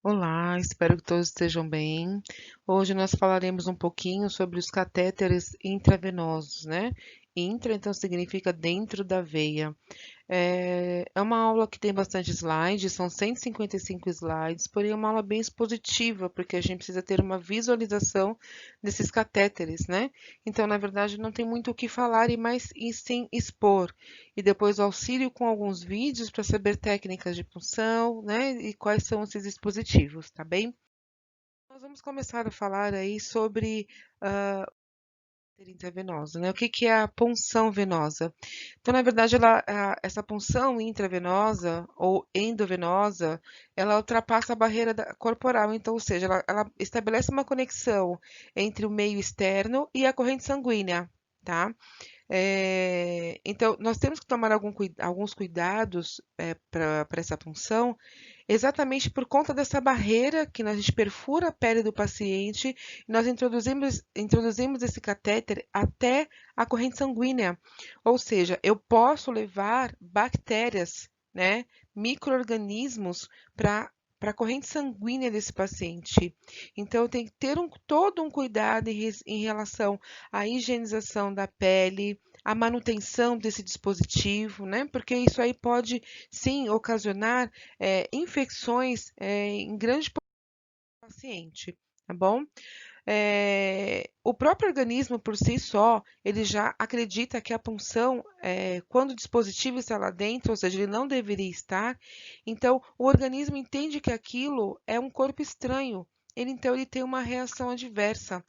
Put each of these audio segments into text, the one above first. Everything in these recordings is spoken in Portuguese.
Olá, espero que todos estejam bem. Hoje nós falaremos um pouquinho sobre os catéteres intravenosos, né? Intra, então, significa dentro da veia. É uma aula que tem bastante slides, são 155 slides, porém é uma aula bem expositiva, porque a gente precisa ter uma visualização desses catéteres, né? Então, na verdade, não tem muito o que falar e sim expor. E depois o auxílio com alguns vídeos para saber técnicas de punção, né? E quais são esses dispositivos, tá bem? Nós vamos começar a falar aí sobre intravenosa, né? O que que é a punção venosa? Então, na verdade, essa punção intravenosa ou endovenosa, ela ultrapassa a barreira corporal, então, ou seja, ela estabelece uma conexão entre o meio externo e a corrente sanguínea, tá? Então, nós temos que tomar alguns cuidados para essa punção, exatamente por conta dessa barreira que a gente perfura a pele do paciente, e nós introduzimos esse catéter até a corrente sanguínea. Ou seja, eu posso levar bactérias, né, micro-organismos para a corrente sanguínea desse paciente. Então, tem que ter todo um cuidado em relação à higienização da pele, a manutenção desse dispositivo, né? Porque isso aí pode sim ocasionar infecções em grande paciente, tá bom? O próprio organismo por si só, ele já acredita que a punção, quando o dispositivo está lá dentro, ou seja, ele não deveria estar, então o organismo entende que aquilo é um corpo estranho, então ele tem uma reação adversa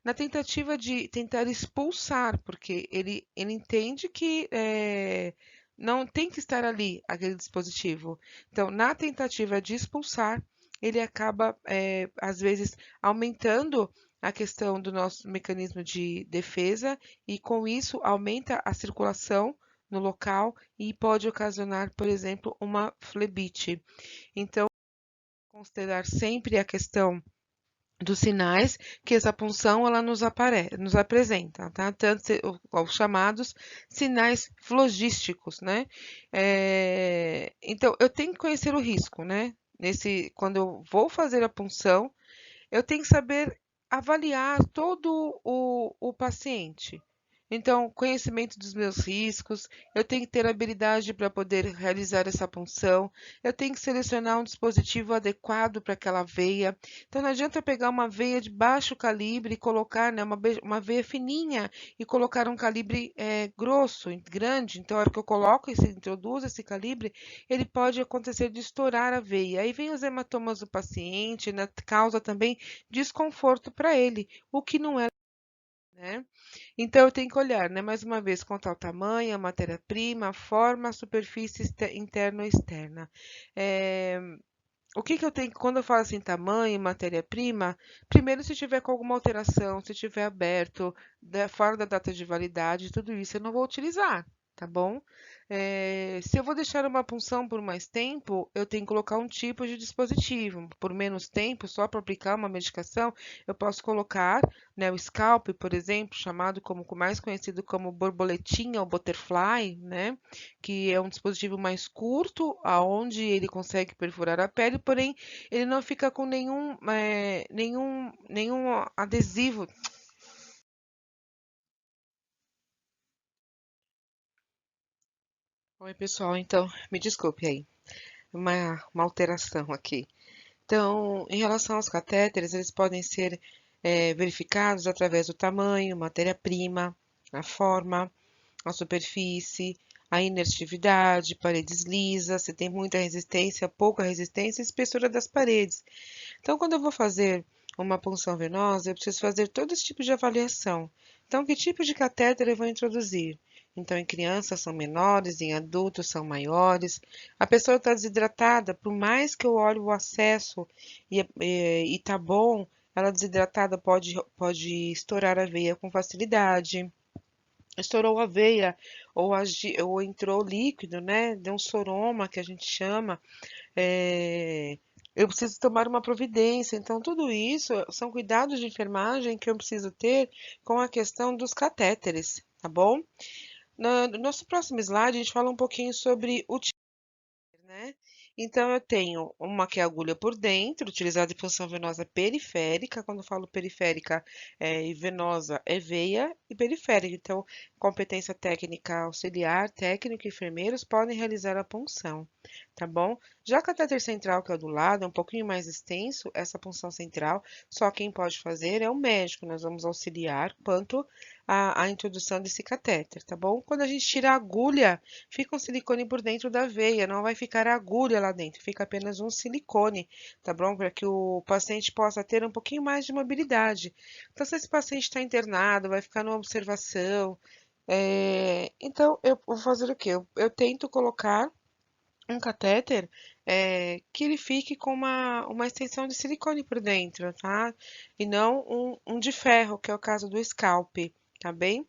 na tentativa de tentar expulsar, porque ele entende que não tem que estar ali aquele dispositivo. Então, na tentativa de expulsar, ele acaba, às vezes, aumentando a questão do nosso mecanismo de defesa e, com isso, aumenta a circulação no local e pode ocasionar, por exemplo, uma flebite. Então, considerar sempre a questão dos sinais que essa punção ela nos apresenta, tá? Tanto os chamados sinais flogísticos, né? Então, eu tenho que conhecer o risco, né? Quando eu vou fazer a punção, eu tenho que saber avaliar todo o paciente. Então, conhecimento dos meus riscos, eu tenho que ter habilidade para poder realizar essa punção, eu tenho que selecionar um dispositivo adequado para aquela veia. Então, não adianta eu pegar uma veia de baixo calibre e colocar, né, uma veia fininha e colocar um calibre grosso, grande. Então, a hora que eu coloco introduzo esse calibre, ele pode acontecer de estourar a veia. Aí vem os hematomas do paciente, né, causa também desconforto para ele, o que não é, né? Então, eu tenho que olhar, né, mais uma vez, quanto ao tamanho, a matéria-prima, a forma, a superfície interna ou externa. Eh, o que que eu tenho, quando eu falo assim, tamanho, matéria-prima, primeiro, se tiver com alguma alteração, se tiver aberto, fora da data de validade, tudo isso eu não vou utilizar, tá bom? Se eu vou deixar uma punção por mais tempo, eu tenho que colocar um tipo de dispositivo. Por menos tempo, só para aplicar uma medicação, eu posso colocar, né, o scalp, por exemplo, chamado como mais conhecido como borboletinha ou butterfly, né, que é um dispositivo mais curto, aonde ele consegue perfurar a pele, porém ele não fica com nenhum adesivo. Oi, pessoal, então, me desculpe aí, uma alteração aqui. Então, em relação aos catéteres, eles podem ser verificados através do tamanho, matéria-prima, a forma, a superfície, a inertividade, paredes lisas, se tem muita resistência, pouca resistência, e espessura das paredes. Então, quando eu vou fazer uma punção venosa, eu preciso fazer todo esse tipo de avaliação. Então, que tipo de catéter eu vou introduzir? Então, em crianças são menores, em adultos são maiores. A pessoa está desidratada, por mais que eu olhe o acesso e tá bom, ela desidratada pode estourar a veia com facilidade. Estourou a veia ou entrou líquido, né? Deu um soroma, que a gente chama. Eu preciso tomar uma providência. Então, tudo isso são cuidados de enfermagem que eu preciso ter com a questão dos catéteres, tá bom? No nosso próximo slide, a gente fala um pouquinho sobre o tipo, né? Então, eu tenho uma que é agulha por dentro, utilizada em punção venosa periférica. Quando eu falo periférica e venosa, é veia e periférica. Então, competência técnica auxiliar, técnico e enfermeiros podem realizar a punção, tá bom? Já a catéter central, que é o do lado, é um pouquinho mais extenso, essa punção central, só quem pode fazer é o médico. Nós vamos auxiliar quanto à introdução desse catéter, tá bom? Quando a gente tira a agulha, fica um silicone por dentro da veia, não vai ficar a agulha lá dentro, fica apenas um silicone, tá bom? Para que o paciente possa ter um pouquinho mais de mobilidade. Então, se esse paciente está internado, vai ficar numa observação, então eu vou fazer o quê? Eu tento colocar um catéter que ele fique com uma extensão de silicone por dentro, tá? E não um de ferro, que é o caso do scalp, tá bem?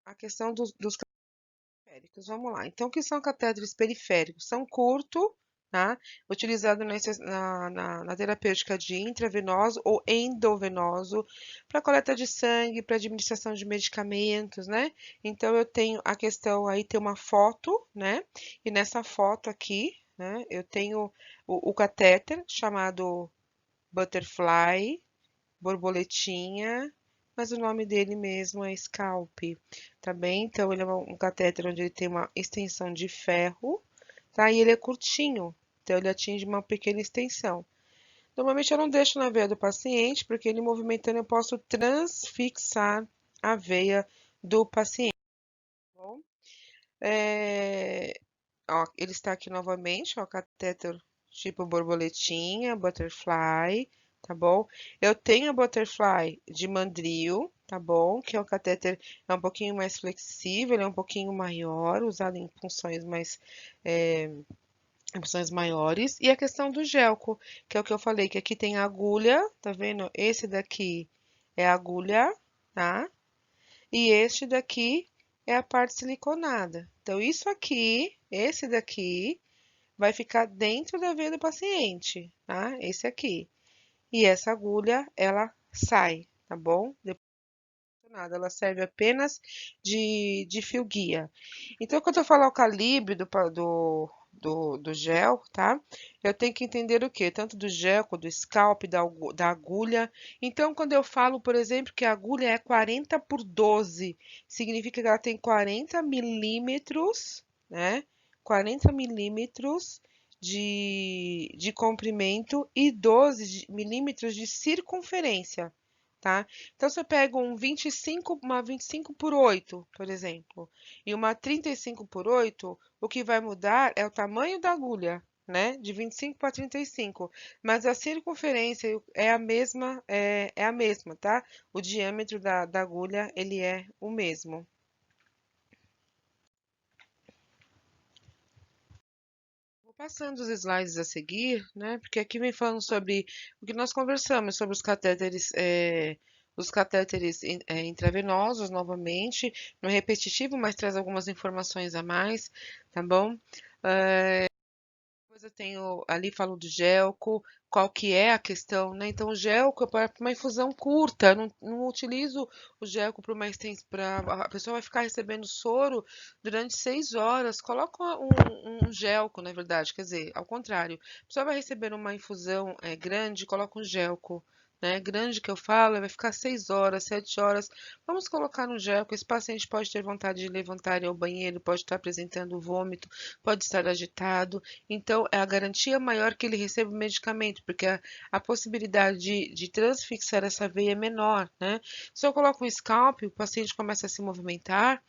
A questão dos periféricos, vamos lá. Então, o que são catéteres periféricos? São curtos, tá? Utilizado na terapêutica de intravenoso ou endovenoso, para coleta de sangue, para administração de medicamentos, né? Então, eu tenho a questão aí, tem uma foto, né? E nessa foto aqui, né, eu tenho o catéter chamado Butterfly, borboletinha, mas o nome dele mesmo é Scalp, tá bem? Então, ele é um catéter onde ele tem uma extensão de ferro, tá? E ele é curtinho, então ele atinge uma pequena extensão. Normalmente eu não deixo na veia do paciente, porque ele movimentando eu posso transfixar a veia do paciente, tá bom? Ó, ele está aqui novamente, ó, catéter tipo borboletinha, butterfly, tá bom? Eu tenho a butterfly de mandril, tá bom? Que é um catéter é um pouquinho mais flexível, ele é um pouquinho maior, usado é, em funções maiores. E a questão do gelco, que é o que eu falei, que aqui tem agulha, tá vendo? Esse daqui é agulha, tá? E este daqui é a parte siliconada. Então, isso aqui, esse daqui, vai ficar dentro da veia do paciente, tá? Esse aqui. E essa agulha, ela sai, tá bom? Depois nada, ela serve apenas de fio guia. Então, quando eu falar o calibre do gel, tá? Eu tenho que entender o quê? Tanto do gel, quanto do scalp, da agulha. Então, quando eu falo, por exemplo, que a agulha é 40 por 12, significa que ela tem 40 milímetros, né? 40 milímetros de comprimento e 12 milímetros de circunferência, tá? Então, você pega uma 25 por 8, por exemplo, e uma 35 por 8, o que vai mudar é o tamanho da agulha, né? De 25 para 35. Mas a circunferência é a mesma, tá? O diâmetro da agulha, ele é o mesmo. Vou passando os slides a seguir, né? Porque aqui vem falando sobre o que nós conversamos, sobre os catéteres intravenosos, novamente, não é repetitivo, mas traz algumas informações a mais, tá bom? Depois eu tenho ali falo do gelco, qual que é a questão, né? Então, o gelco é para uma infusão curta, não utilizo o gelco para uma extensão, a pessoa vai ficar recebendo soro durante 6 horas. Coloca um gelco, na verdade, quer dizer, ao contrário. A pessoa vai receber uma infusão grande, coloca um gelco. Né, grande que eu falo, vai ficar 6 horas, 7 horas. Vamos colocar no gelco. Esse paciente pode ter vontade de levantar e ir ao banheiro, pode estar apresentando vômito, pode estar agitado. Então, é a garantia maior que ele receba o medicamento, porque a possibilidade de transfixar essa veia é menor, né? Se eu coloco um scalp, o paciente começa a se movimentar,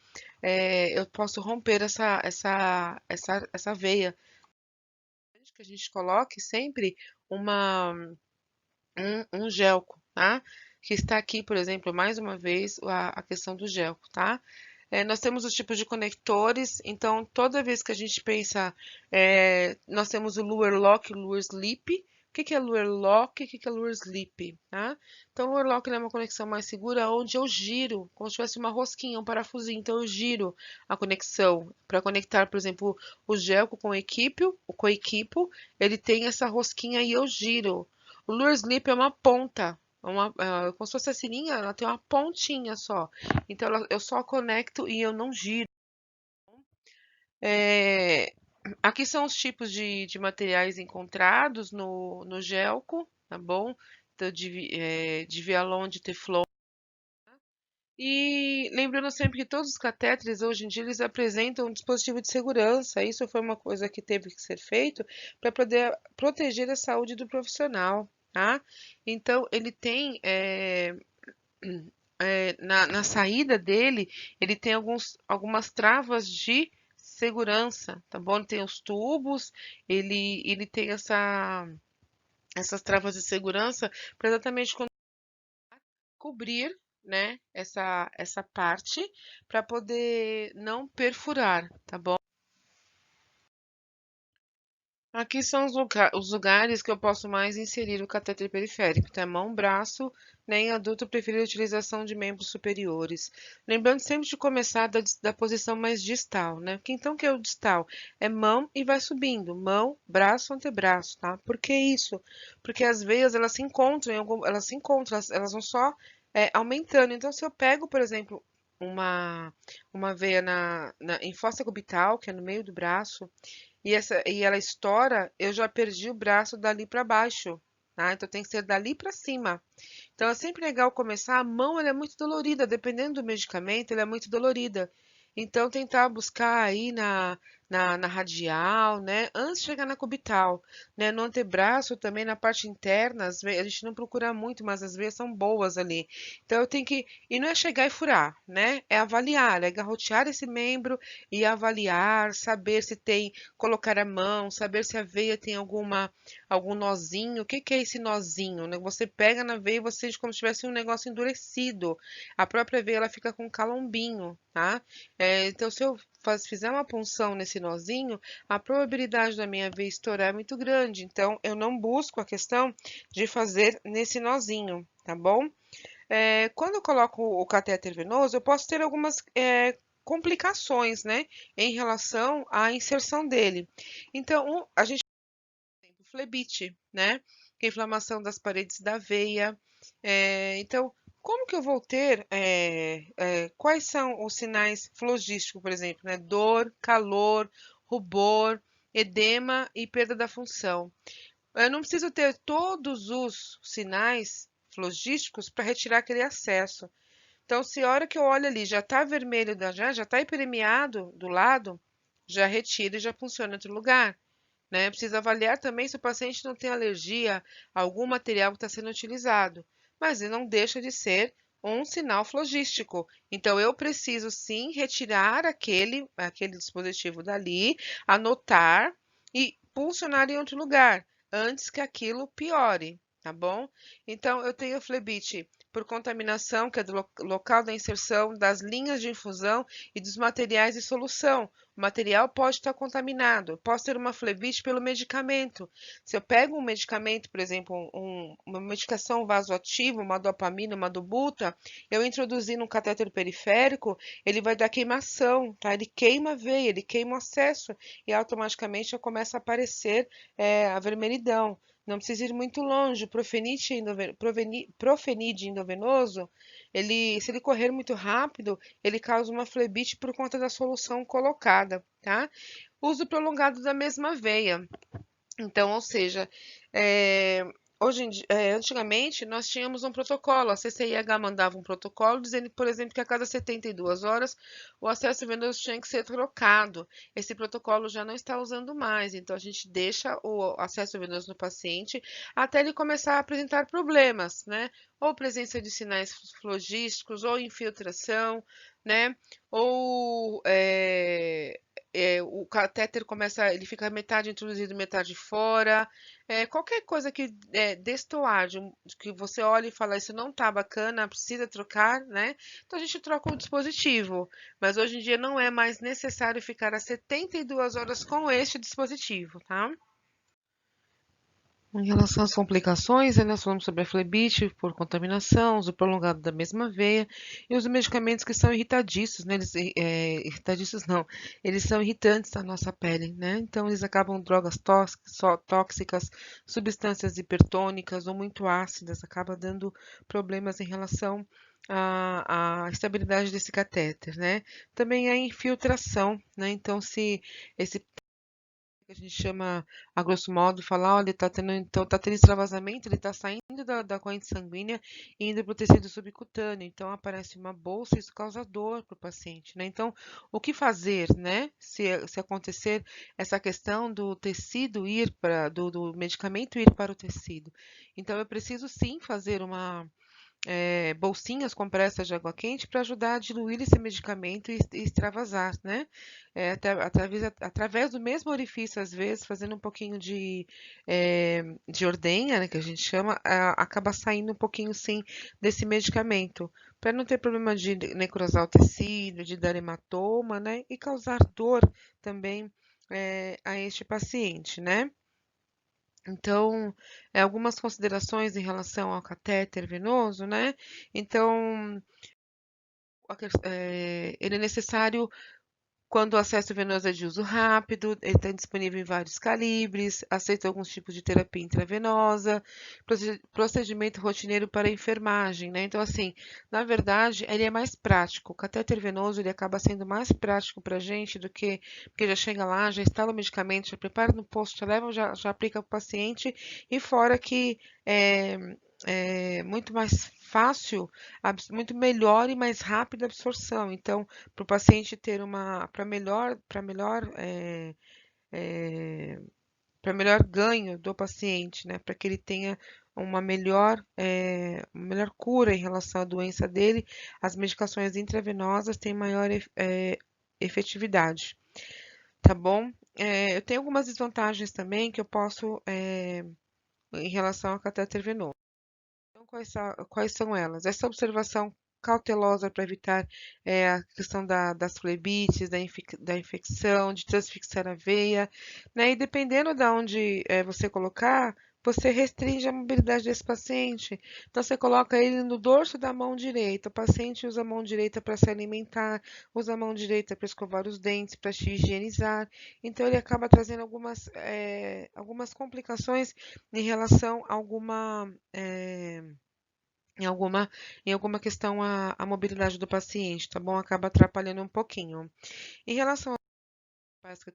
eu posso romper essa veia. Que a gente coloque sempre uma, um gelco, tá? Que está aqui, por exemplo, mais uma vez, a questão do gelco, tá? Nós temos os tipos de conectores, então toda vez que a gente pensa, nós temos o Lure Lock e o Lure Sleep. O que que é Lure Lock e o que que é Lure Sleep? Tá? Então, o Lure Lock é uma conexão mais segura, onde eu giro, como se tivesse uma rosquinha, um parafusinho. Então, eu giro a conexão para conectar, por exemplo, o gelco com o coequipo, ele tem essa rosquinha e eu giro. O Lure Sleep é uma ponta, como se fosse a sininha, ela tem uma pontinha só. Então, eu só conecto e eu não giro. Aqui são os tipos de materiais encontrados no gelco, tá bom? Então, de Vialon, de Teflon. E lembrando sempre que todos os catéteres, hoje em dia, eles apresentam um dispositivo de segurança. Isso foi uma coisa que teve que ser feito para poder proteger a saúde do profissional, tá? Então, ele tem, na saída dele, ele tem algumas travas de segurança, tá bom? Ele tem os tubos, ele tem essas travas de segurança para exatamente cobrir, né, essa parte para poder não perfurar, tá bom? Aqui são os lugares que eu posso mais inserir o catéter periférico, tá? Mão, braço, né? Em adulto, eu prefiro a utilização de membros superiores. Lembrando sempre de começar da posição mais distal, né? Então, o que é o distal? É mão e vai subindo. Mão, braço, antebraço, tá? Por que isso? Porque as veias, elas se encontram, elas se encontram, elas vão só aumentando. Então, se eu pego, por exemplo, uma veia em fossa cubital, que é no meio do braço, e ela estoura, eu já perdi o braço dali para baixo, tá? Então tem que ser dali para cima. Então é sempre legal começar. A mão ela é muito dolorida, dependendo do medicamento, ela é muito dolorida. Então tentar buscar aí na radial, né? Antes de chegar na cubital, né? No antebraço também, na parte interna, a gente não procura muito, mas as veias são boas ali. Então eu tenho que. E não é chegar e furar, né? É avaliar, é garrotear esse membro e avaliar, saber se tem, colocar a mão, saber se a veia tem algum nozinho. O que que é esse nozinho, né? Você pega na veia e você sente como se tivesse um negócio endurecido. A própria veia ela fica com calombinho, tá? Então, se eu fizer uma punção nesse nozinho, a probabilidade da minha veia estourar é muito grande. Então, eu não busco a questão de fazer nesse nozinho, tá bom? Quando eu coloco o catéter venoso, eu posso ter algumas complicações, né, em relação à inserção dele. Então, a gente tem o flebite, né, que é a inflamação das paredes da veia. Então, como que eu vou ter, quais são os sinais flogísticos, por exemplo, né? Dor, calor, rubor, edema e perda da função. Eu não preciso ter todos os sinais flogísticos para retirar aquele acesso. Então, se a hora que eu olho ali já está vermelho, já está hiperemiado do lado, já retira e já funciona em outro lugar, né? Precisa avaliar também se o paciente não tem alergia a algum material que está sendo utilizado, mas ele não deixa de ser um sinal flogístico. Então, eu preciso sim retirar aquele dispositivo dali, anotar e pulsionar em outro lugar, antes que aquilo piore, tá bom? Então, eu tenho flebite por contaminação, que é do local da inserção, das linhas de infusão e dos materiais de solução. O material pode estar contaminado, posso ter uma flebite pelo medicamento. Se eu pego um medicamento, por exemplo, uma medicação vasoativa, uma dopamina, uma dobuta, eu introduzir no catéter periférico, ele vai dar queimação, tá? Ele queima a veia, ele queima o acesso e automaticamente já começa a aparecer a vermelhidão. Não precisa ir muito longe. O profenide endovenoso, se ele correr muito rápido, ele causa uma flebite por conta da solução colocada, tá? Uso prolongado da mesma veia. Então, ou seja, eh, antigamente nós tínhamos um protocolo, a CCIH mandava um protocolo dizendo, por exemplo, que a cada 72 horas o acesso venoso tinha que ser trocado. Esse protocolo já não está usando mais, então a gente deixa o acesso venoso no paciente até ele começar a apresentar problemas, né? Ou presença de sinais flogísticos, ou infiltração, né? Ou o catéter começa, ele fica metade introduzido, metade fora. Qualquer coisa que destoar, que você olha e fala, isso não tá bacana, precisa trocar, né? Então a gente troca o dispositivo. Mas hoje em dia não é mais necessário ficar as 72 horas com este dispositivo, tá? Em relação às complicações, nós falamos sobre a flebite por contaminação, uso prolongado da mesma veia e os medicamentos que são irritadiços, né? Irritadiços não, eles são irritantes da nossa pele, né? Então eles acabam drogas tóxicas, substâncias hipertônicas ou muito ácidas, acaba dando problemas em relação à estabilidade desse catéter, né? Também a infiltração, né? Então se esse a gente chama, a grosso modo, falar, olha, então, tá tendo extravasamento, ele está saindo da corrente sanguínea e indo para o tecido subcutâneo. Então, aparece uma bolsa, isso causa dor para o paciente, né? Então, o que fazer, né? Se acontecer essa questão do tecido ir para, do medicamento ir para o tecido. Então, eu preciso sim fazer uma bolsinhas compressas de água quente para ajudar a diluir esse medicamento e extravasar, né? Através do mesmo orifício, às vezes, fazendo um pouquinho de ordenha, né, que a gente chama, acaba saindo um pouquinho, sim, desse medicamento, para não ter problema de necrosar o tecido, de dar hematoma, né? E causar dor também a este paciente, né? Então, algumas considerações em relação ao catéter venoso, né? Então, ele é necessário quando o acesso venoso é de uso rápido, ele está disponível em vários calibres, aceita alguns tipos de terapia intravenosa, procedimento rotineiro para enfermagem, né? Então, assim, na verdade, ele é mais prático. O catéter venoso, ele acaba sendo mais prático para a gente do que, porque já chega lá, já instala o medicamento, já prepara no posto, já leva, já aplica para o paciente, e fora que é, é muito mais fácil, muito melhor e mais rápida a absorção. Então, para o paciente ter para melhor ganho do paciente, né? Para que ele tenha uma melhor cura em relação à doença dele, as medicações intravenosas têm maior efetividade, tá bom? Eu tenho algumas desvantagens também que eu posso, em relação ao catéter venoso. Então, quais são elas? Essa observação cautelosa para evitar a questão das flebites, da infecção, de transfixar a veia, né? E dependendo de onde você colocar, você restringe a mobilidade desse paciente. Então, você coloca ele no dorso da mão direita. O paciente usa a mão direita para se alimentar, usa a mão direita para escovar os dentes, para se higienizar. Então, ele acaba trazendo algumas complicações em relação a em alguma, em alguma questão à mobilidade do paciente, tá bom? Acaba atrapalhando um pouquinho. Em relação que eu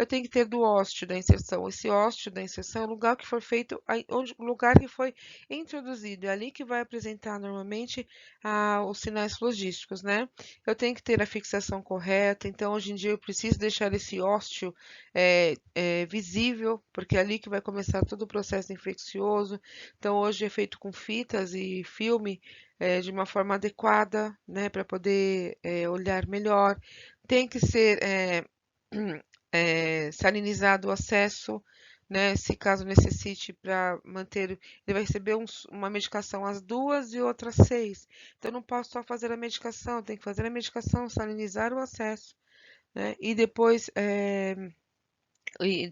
tenho que ter do ósteo da inserção. Esse ósteo da inserção é o lugar que foi feito, o lugar que foi introduzido. É ali que vai apresentar normalmente os sinais flogísticos, né? Eu tenho que ter a fixação correta, então hoje em dia eu preciso deixar esse ósteo visível, porque é ali que vai começar todo o processo infeccioso. Então hoje é feito com fitas e filme de uma forma adequada, né, para poder olhar melhor. Tem que ser salinizado o acesso, né? Se caso necessite para manter, ele vai receber uma medicação às 2 e outra às 6. Então, não posso só fazer a medicação, tem que fazer a medicação, salinizar o acesso, né? E depois,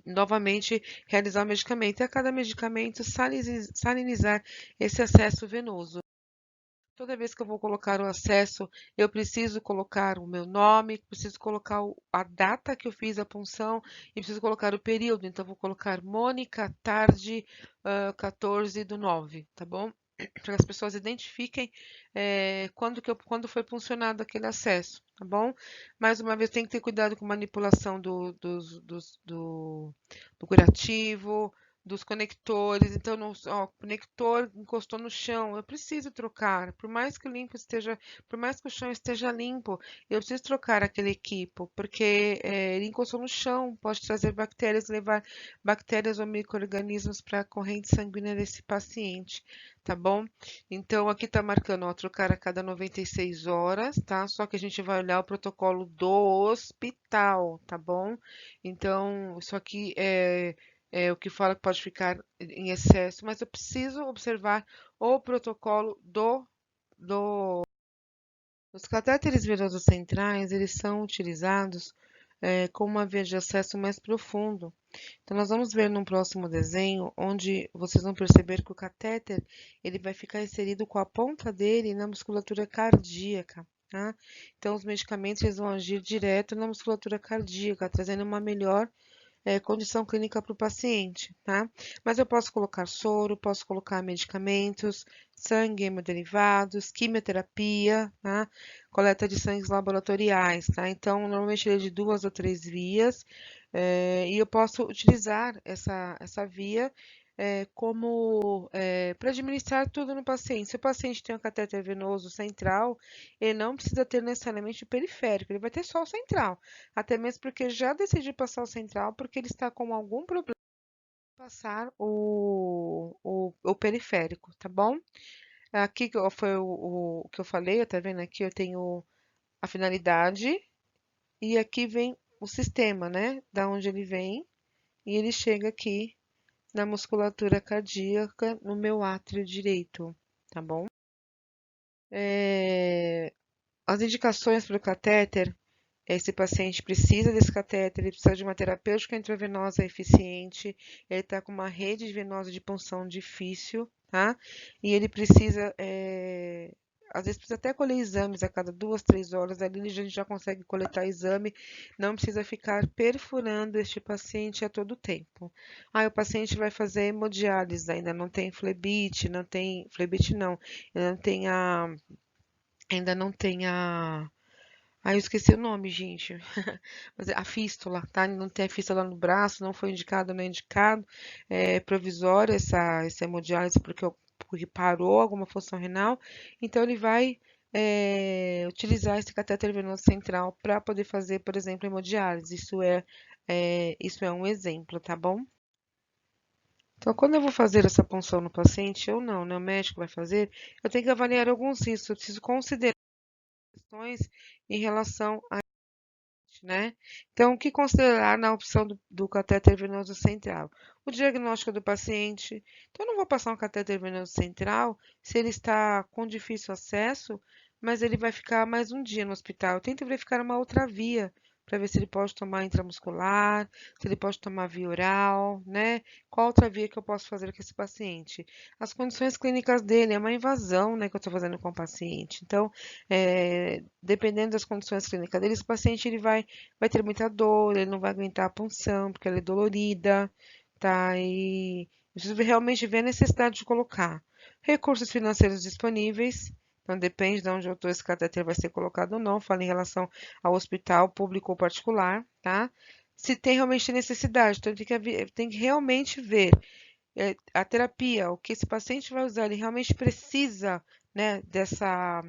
novamente, realizar o medicamento. E a cada medicamento, salinizar esse acesso venoso. Toda vez que eu vou colocar o acesso, eu preciso colocar o meu nome, preciso colocar a data que eu fiz a punção e preciso colocar o período. Então, eu vou colocar Mônica, tarde, 14/9, tá bom? Para que as pessoas identifiquem quando foi puncionado aquele acesso, tá bom? Mais uma vez, tem que ter cuidado com manipulação do curativo, dos conectores. Então, o conector encostou no chão, eu preciso trocar. Por mais que o chão esteja limpo, eu preciso trocar aquele equipo, porque ele encostou no chão, pode trazer bactérias, levar bactérias ou micro-organismos para a corrente sanguínea desse paciente, tá bom? Então, aqui está marcando, ó, trocar a cada 96 horas, tá? Só que a gente vai olhar o protocolo do hospital, tá bom? Então, isso aqui é o que fala que pode ficar em excesso, mas eu preciso observar o protocolo os catéteres venosos centrais, eles são utilizados com uma via de acesso mais profundo. Então, nós vamos ver num próximo desenho, onde vocês vão perceber que o catéter ele vai ficar inserido com a ponta dele na musculatura cardíaca. Tá? Então, os medicamentos eles vão agir direto na musculatura cardíaca, trazendo uma melhor condição clínica para o paciente, tá? Mas eu posso colocar soro, posso colocar medicamentos, sangue, hemoderivados, quimioterapia, tá? Coleta de sangues laboratoriais, tá? Então, normalmente ele é de 2 ou 3 vias. E eu posso utilizar essa via como para administrar tudo no paciente. Se o paciente tem um catéter venoso central, ele não precisa ter necessariamente o periférico, ele vai ter só o central. Até mesmo porque já decidi passar o central porque ele está com algum problema de passar o periférico, tá bom? Aqui foi o que eu falei, tá vendo? Aqui eu tenho a finalidade e aqui vem o sistema, né? Da onde ele vem e ele chega aqui na musculatura cardíaca no meu átrio direito, tá bom? As indicações para o catéter, esse paciente precisa desse catéter, ele precisa de uma terapêutica intravenosa eficiente, ele está com uma rede venosa de punção difícil, tá? E ele precisa, às vezes precisa até colher exames a cada 2, 3 horas, ali a gente já consegue coletar exame, não precisa ficar perfurando este paciente a todo tempo. Aí o paciente vai fazer hemodiálise, ainda não tem flebite, não tem, flebite não, ainda não tem a eu esqueci o nome, gente. Mas é a fístula, tá? Não tem a fístula no braço, não foi indicado, não é indicado. É provisória essa hemodiálise porque parou alguma função renal. Então, ele vai utilizar esse catéter venoso central para poder fazer, por exemplo, hemodiálise. Isso é um exemplo, tá bom? Então, quando eu vou fazer essa punção no paciente, ou não, né? O médico vai fazer, eu tenho que avaliar alguns riscos. Eu preciso considerar questões em relação né? Então, o que considerar na opção do catéter venoso central? O diagnóstico do paciente. Então, eu não vou passar um catéter venoso central se ele está com difícil acesso, mas ele vai ficar mais um dia no hospital. Eu tento verificar uma outra via para ver se ele pode tomar intramuscular, se ele pode tomar via oral, né? Qual outra via que eu posso fazer com esse paciente? As condições clínicas dele, é uma invasão, né, que eu estou fazendo com o paciente. Então, dependendo das condições clínicas dele, esse paciente ele vai ter muita dor, ele não vai aguentar a punção, porque ela é dolorida, tá? E preciso realmente ver a necessidade de colocar recursos financeiros disponíveis. Então, depende de onde eu estou, esse catéter vai ser colocado ou não. Falo em relação ao hospital público ou particular, tá? Se tem realmente necessidade, então tem que realmente ver a terapia, o que esse paciente vai usar, ele realmente precisa, né, dessa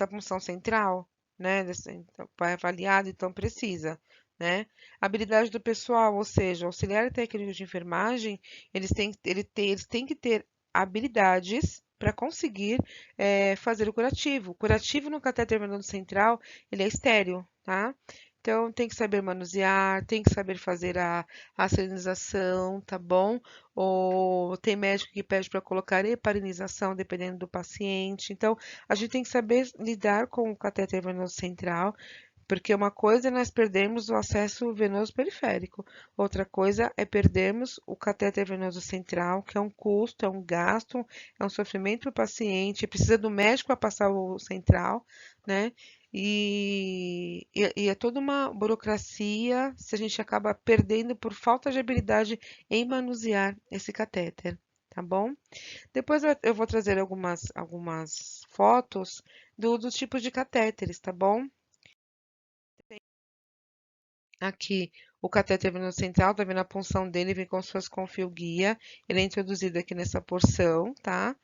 função central, né? Então, vai avaliado, então precisa, né? Habilidade do pessoal, ou seja, auxiliar técnico de enfermagem, eles têm que ter habilidades para conseguir fazer o curativo. O curativo no catéter venoso central, ele é estéril, tá? Então, tem que saber manusear, tem que saber fazer a salinização, tá bom? Ou tem médico que pede para colocar heparinização, dependendo do paciente. Então, a gente tem que saber lidar com o catéter venoso central, porque uma coisa é nós perdermos o acesso venoso periférico, outra coisa é perdermos o catéter venoso central, que é um custo, é um gasto, é um sofrimento para o paciente, precisa do médico para passar o central, né? E é toda uma burocracia se a gente acaba perdendo por falta de habilidade em manusear esse catéter, tá bom? Depois eu vou trazer algumas fotos dos tipos de catéteres, tá bom? Aqui, o catéter venoso central, tá vendo a punção dele, vem como se fosse com fio guia. Ele é introduzido aqui nessa porção, tá?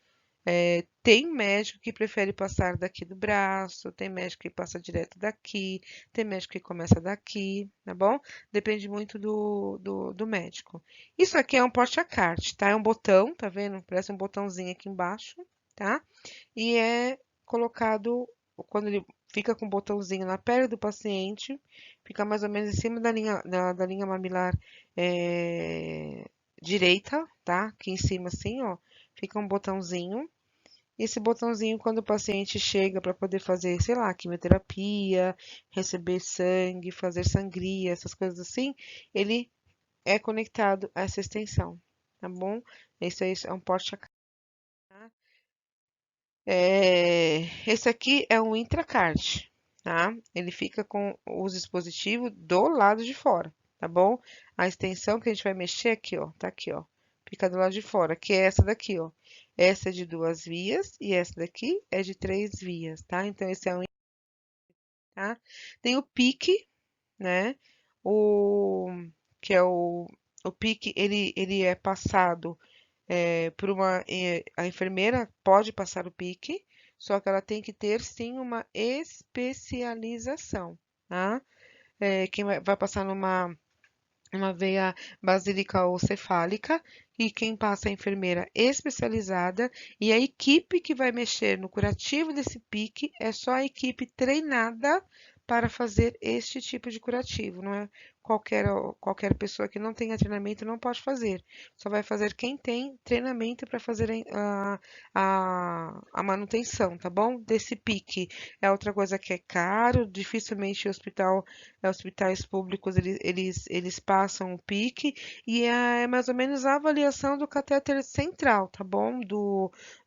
Tem médico que prefere passar daqui do braço, tem médico que passa direto daqui, tem médico que começa daqui, tá bom? Depende muito do médico. Isso aqui é um porte-à-carte, tá? É um botão, tá vendo? Parece um botãozinho aqui embaixo, tá? E é colocado, quando ele fica com o botãozinho na pele do paciente, fica mais ou menos em cima da linha mamilar direita, tá? Aqui em cima assim, ó, fica um botãozinho. Esse botãozinho, quando o paciente chega para poder fazer, sei lá, quimioterapia, receber sangue, fazer sangria, essas coisas assim, ele é conectado a essa extensão, tá bom? Esse aí é um porte. Esse aqui é um intracard, tá? Ele fica com os dispositivos do lado de fora, tá bom? A extensão que a gente vai mexer aqui, ó, tá aqui, ó. Fica do lado de fora, que é essa daqui, ó. Essa é de 2 vias e essa daqui é de 3 vias, tá? Então, esse é um, tá? Tem o PIC, né? O que é o PIC, ele é passado por a enfermeira pode passar o PIC, só que ela tem que ter sim uma especialização, tá? Quem vai passar numa veia basílica ou cefálica, e quem passa é a enfermeira especializada, e a equipe que vai mexer no curativo desse PIC é só a equipe treinada para fazer este tipo de curativo, não é qualquer pessoa que não tenha treinamento não pode fazer, só vai fazer quem tem treinamento para fazer a manutenção, tá bom? Desse PIC. É outra coisa que é caro, dificilmente hospitais públicos eles passam o PIC, e é mais ou menos a avaliação do catéter central, tá bom?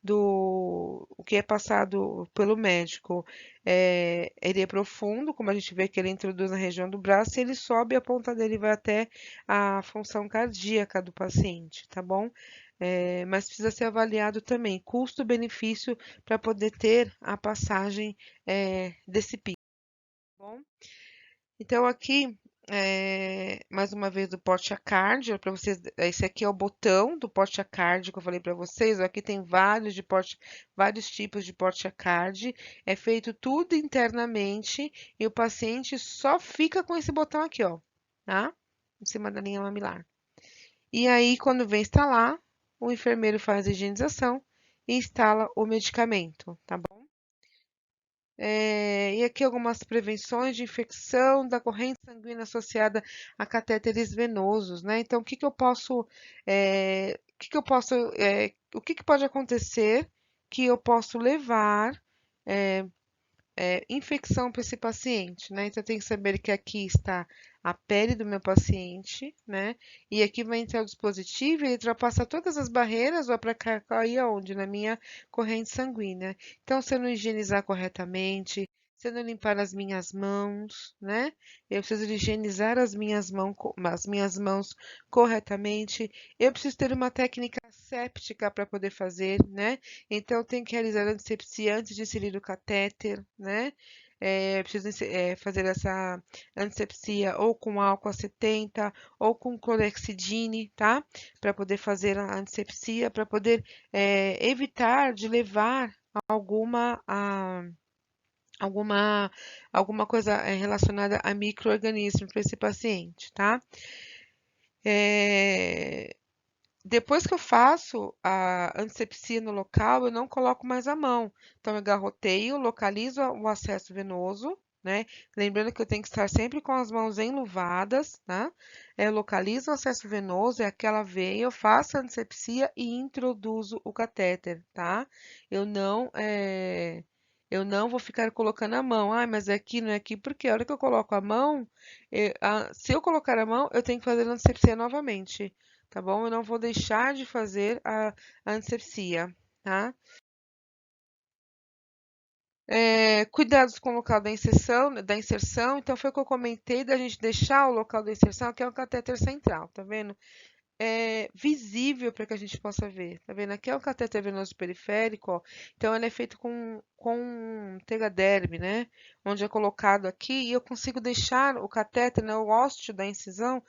O que é passado pelo médico. Ele é profundo, como a gente vê que ele introduz na região do braço, e ele sobe, a ponta dele vai até a função cardíaca do paciente, tá bom? Mas precisa ser avaliado também custo-benefício para poder ter a passagem desse PIC, tá bom? Então aqui, mais uma vez do porte-a-cardio, para vocês, esse aqui é o botão do porte-a-cardio que eu falei para vocês. Aqui tem vários tipos de porte-a-cardio. É feito tudo internamente e o paciente só fica com esse botão aqui, ó, tá? Em cima da linha mamilar. E aí, quando vem instalar, o enfermeiro faz a higienização e instala o medicamento, tá bom? E aqui algumas prevenções de infecção da corrente sanguínea associada a catéteres venosos, né? Então, o que que pode acontecer que eu posso levar infecção para esse paciente, né? Então, eu tenho que saber que aqui está a pele do meu paciente, né? E aqui vai entrar o dispositivo e ele ultrapassa todas as barreiras, vai para cair aonde? Na minha corrente sanguínea. Então, se eu não higienizar corretamente, se eu não limpar as minhas mãos, né? Eu preciso de higienizar as minhas mãos corretamente. Eu preciso ter uma técnica séptica para poder fazer, né? Então, eu tenho que realizar a antisepsia antes de inserir o catéter, né? Eu preciso fazer essa antisepsia ou com álcool a 70 ou com clorexidine, tá? Para poder fazer a antisepsia, para poder evitar de levar alguma, a- alguma, alguma coisa relacionada a micro-organismo para esse paciente, tá? É, Depois que eu faço a antisepsia no local, eu não coloco mais a mão. Então, eu garroteio, localizo o acesso venoso, né? Lembrando que eu tenho que estar sempre com as mãos enluvadas, tá? Eu localizo o acesso venoso, é aquela veia, eu faço a antisepsia e introduzo o catéter, tá? Eu não, eh, eu não vou ficar colocando a mão. Ah, mas é aqui, não é aqui. Porque a hora que eu coloco a mão, se eu colocar a mão, eu tenho que fazer a antisepsia novamente, tá bom? Eu não vou deixar de fazer a antisepsia, tá? Cuidados com o local da inserção, então foi o que eu comentei da gente deixar o local da inserção, que é o catéter central, tá vendo? Visível para que a gente possa ver, tá vendo? Aqui é o catéter venoso periférico, ó. Então ele é feito com tegaderme, né? Onde é colocado aqui e eu consigo deixar o catéter, né, o ósseo da incisão,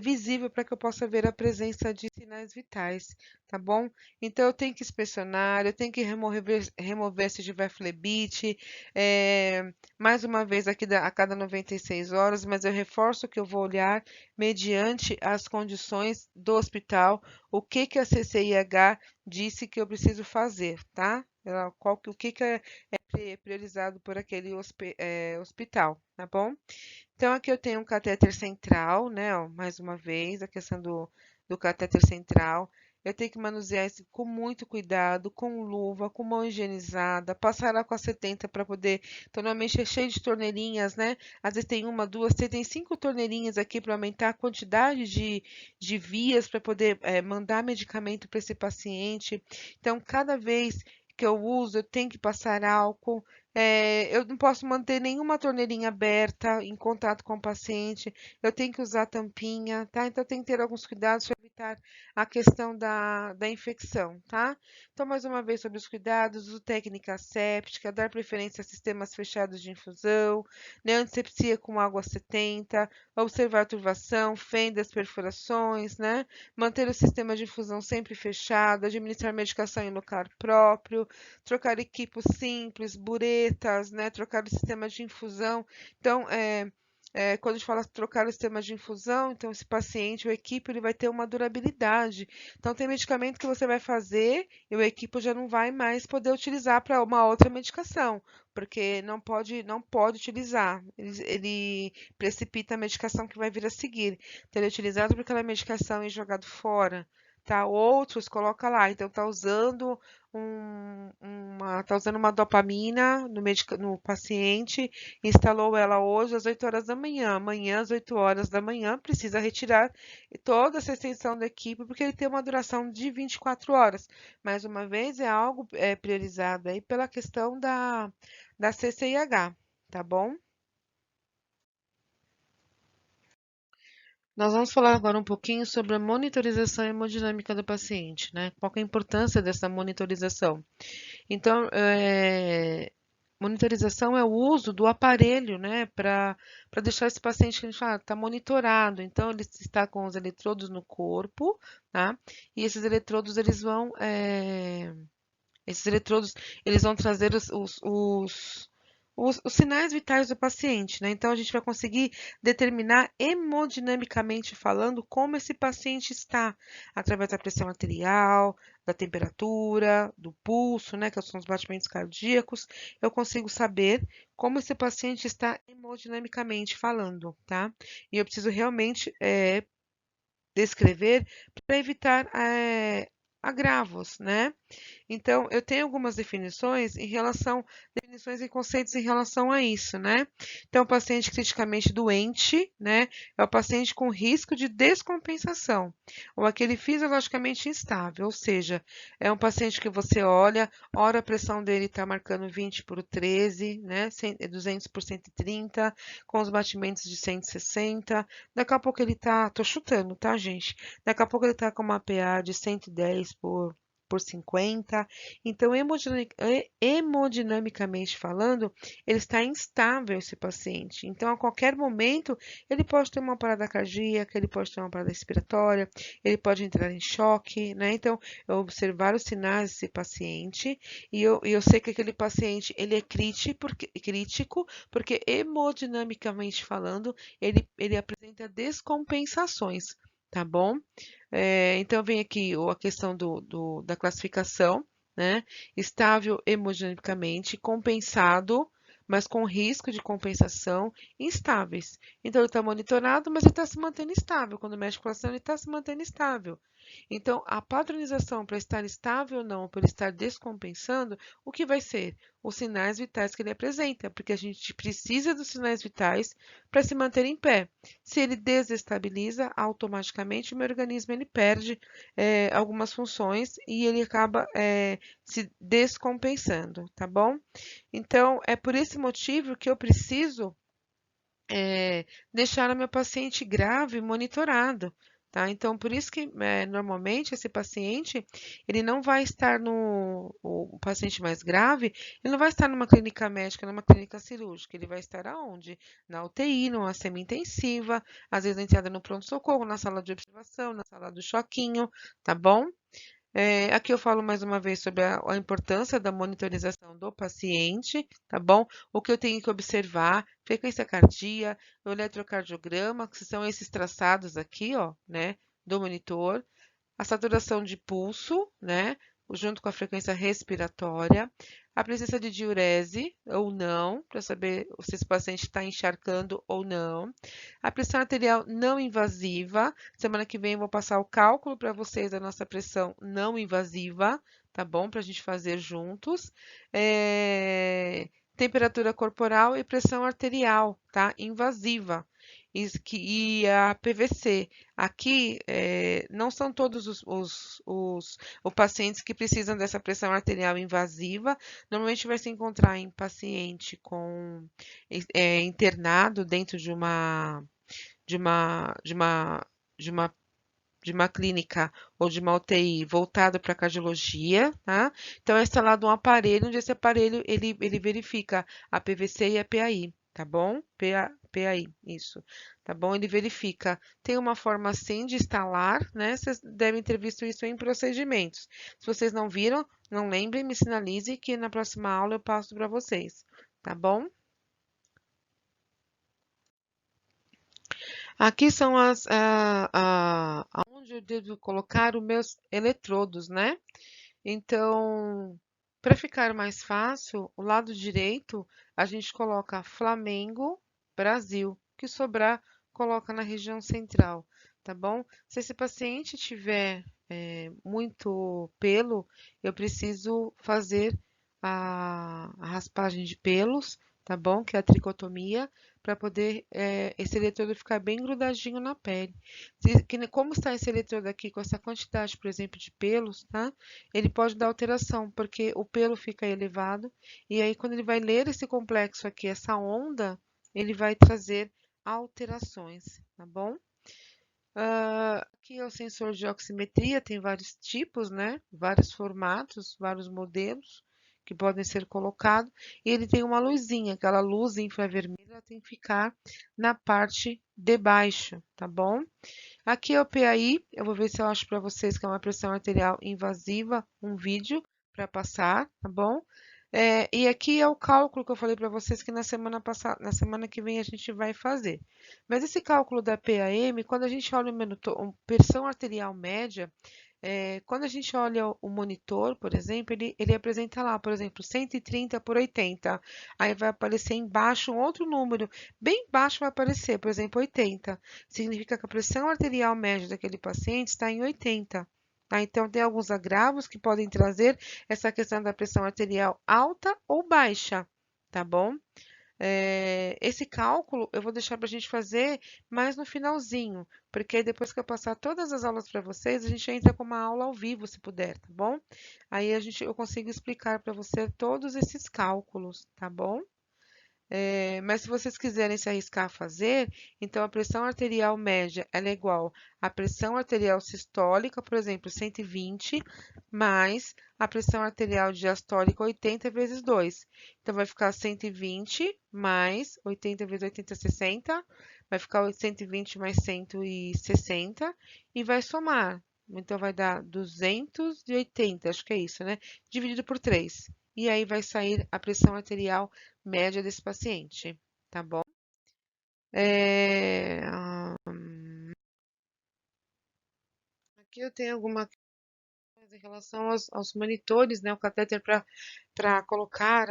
visível para que eu possa ver a presença de sinais vitais, tá bom? Então eu tenho que inspecionar, eu tenho que remover se tiver flebite, mais uma vez aqui a cada 96 horas, mas eu reforço que eu vou olhar mediante as condições do hospital, o que que a CCIH disse que eu preciso fazer, tá? O que que é priorizado por aquele hospital, tá bom? Então, aqui eu tenho um catéter central, né? Ó, mais uma vez, a questão do catéter central. Eu tenho que manusear isso com muito cuidado, com luva, com mão higienizada, passar água 70 para poder. Então, normalmente é cheio de torneirinhas, né? Às vezes tem uma, duas, tem 5 torneirinhas aqui para aumentar a quantidade de vias para poder mandar medicamento para esse paciente. Então, cada vez que eu uso, eu tenho que passar álcool. Eu não posso manter nenhuma torneirinha aberta em contato com o paciente. Eu tenho que usar tampinha, tá? Então, tem que ter alguns cuidados para evitar a questão da infecção, tá? Então, mais uma vez, sobre os cuidados, uso técnica asséptica, dar preferência a sistemas fechados de infusão, né, antisepsia com água 70, observar turvação, fendas, perfurações, né? Manter o sistema de infusão sempre fechado, administrar medicação em local próprio, trocar equipos simples, buretas, né? Trocar o sistema de infusão. Então, quando a gente fala trocar o sistema de infusão, então esse paciente, o equipo, ele vai ter uma durabilidade. Então, tem medicamento que você vai fazer e o equipo já não vai mais poder utilizar para uma outra medicação, porque não pode utilizar. Ele precipita a medicação que vai vir a seguir. Então, ele é utilizado por aquela medicação e jogado fora. Tá? Outros coloca lá, então tá usando uma dopamina no paciente, instalou ela hoje às 8 horas da manhã. Amanhã, às 8 horas da manhã, precisa retirar toda essa extensão da equipe, porque ele tem uma duração de 24 horas. Mais uma vez, é algo priorizado aí pela questão da CCIH, tá bom? Nós vamos falar agora um pouquinho sobre a monitorização hemodinâmica do paciente, né? Qual que é a importância dessa monitorização? Então, monitorização é o uso do aparelho, né, para deixar esse paciente que a gente fala, está monitorado. Então, ele está com os eletrodos no corpo, tá? E esses eletrodos, eles vão trazer os sinais vitais do paciente, né? Então, a gente vai conseguir determinar hemodinamicamente falando como esse paciente está, através da pressão arterial, da temperatura, do pulso, né? Que são os batimentos cardíacos. Eu consigo saber como esse paciente está hemodinamicamente falando, tá? E eu preciso realmente descrever para evitar agravos, né? Então, eu tenho algumas definições e conceitos em relação a isso, né? Então, o paciente criticamente doente, né, é o paciente com risco de descompensação, ou aquele fisiologicamente instável, ou seja, é um paciente que você olha, ora a pressão dele está marcando 20 por 13, né, 200 por 130, com os batimentos de 160, daqui a pouco ele tá, tô chutando, tá, gente? Daqui a pouco ele tá com uma PA de 110 por 50. Então, hemodinamicamente falando, ele está instável esse paciente. Então, a qualquer momento, ele pode ter uma parada cardíaca, ele pode ter uma parada respiratória, ele pode entrar em choque, né? Então, eu observar os sinais desse paciente e eu sei que aquele paciente ele é crítico, porque hemodinamicamente falando, ele apresenta descompensações, tá bom? Então, vem aqui a questão da classificação, né? Estável hemodinamicamente, compensado, mas com risco de compensação, instáveis. Então, ele está monitorado, mas ele está se mantendo estável. Quando mexe com a ação, ele está se mantendo estável. Então, a padronização para estar estável ou não, para estar descompensando, o que vai ser? Os sinais vitais que ele apresenta, porque a gente precisa dos sinais vitais para se manter em pé. Se ele desestabiliza, automaticamente o meu organismo ele perde algumas funções e ele acaba se descompensando, tá bom? Então, é por esse motivo que eu preciso deixar o meu paciente grave monitorado, tá? Então, por isso que normalmente esse paciente, ele não vai estar o paciente mais grave, ele não vai estar numa clínica médica, numa clínica cirúrgica, ele vai estar aonde? Na UTI, numa semi-intensiva, às vezes entrada no pronto-socorro, na sala de observação, na sala do choquinho, tá bom? Aqui eu falo mais uma vez sobre a importância da monitorização do paciente, tá bom? O que eu tenho que observar, frequência cardíaca, o eletrocardiograma, que são esses traçados aqui, ó, né, do monitor, a saturação de pulso, né, junto com a frequência respiratória, a presença de diurese ou não, para saber se esse paciente está encharcando ou não, a pressão arterial não invasiva. Semana que vem eu vou passar o cálculo para vocês da nossa pressão não invasiva, tá bom? Para a gente fazer juntos. Temperatura corporal e pressão arterial, tá? Invasiva. E a PVC. Aqui não são todos os pacientes que precisam dessa pressão arterial invasiva. Normalmente vai se encontrar em paciente internado dentro de uma de uma de uma clínica ou de uma UTI voltado para cardiologia, tá? Então, é instalado um aparelho, onde esse aparelho ele verifica a PVC e a PAI, tá bom? PAI, isso, tá bom? Ele verifica. Tem uma forma assim de instalar, né? Vocês devem ter visto isso em procedimentos. Se vocês não viram, não lembrem, me sinalize que na próxima aula eu passo para vocês, tá bom? Aqui são aonde eu devo colocar os meus eletrodos, né? Então, para ficar mais fácil, o lado direito a gente coloca Flamengo, Brasil. O que sobrar, coloca na região central, tá bom? Se esse paciente tiver muito pelo, eu preciso fazer a raspagem de pelos, tá bom? Que é a tricotomia, para poder esse eletrodo ficar bem grudadinho na pele. Como está esse eletrodo aqui com essa quantidade, por exemplo, de pelos, tá? Ele pode dar alteração, porque o pelo fica elevado, e aí quando ele vai ler esse complexo aqui, essa onda, ele vai trazer alterações, tá bom? Aqui é o sensor de oximetria, tem vários tipos, né? Vários formatos, vários modelos que podem ser colocados. E ele tem uma luzinha, aquela luz infravermelha, ela tem que ficar na parte de baixo, tá bom? Aqui é o PAI, eu vou ver se eu acho para vocês que é uma pressão arterial invasiva, um vídeo para passar, tá bom? E aqui é o cálculo que eu falei para vocês que na semana passada, na semana que vem a gente vai fazer. Mas esse cálculo da PAM, quando a gente olha pressão arterial média, quando a gente olha o monitor, por exemplo, ele apresenta lá, por exemplo, 130 por 80. Aí vai aparecer embaixo um outro número, bem baixo vai aparecer, por exemplo, 80. Significa que a pressão arterial média daquele paciente está em 80. Tá? Então, tem alguns agravos que podem trazer essa questão da pressão arterial alta ou baixa, tá bom? Esse cálculo eu vou deixar para a gente fazer mais no finalzinho, porque depois que eu passar todas as aulas para vocês, a gente entra com uma aula ao vivo, se puder, tá bom? Aí eu consigo explicar para você todos esses cálculos, tá bom? Mas se vocês quiserem se arriscar a fazer, então a pressão arterial média ela é igual à pressão arterial sistólica, por exemplo, 120, mais a pressão arterial diastólica 80 vezes 2. Então vai ficar 120 mais 80 vezes 80, 60, vai ficar 120 mais 160 e vai somar. Então vai dar 280, acho que é isso, né? Dividido por 3. E aí vai sair a pressão arterial média desse paciente, tá bom? É, aqui eu tenho alguma coisa em relação aos monitores, né? O catéter para colocar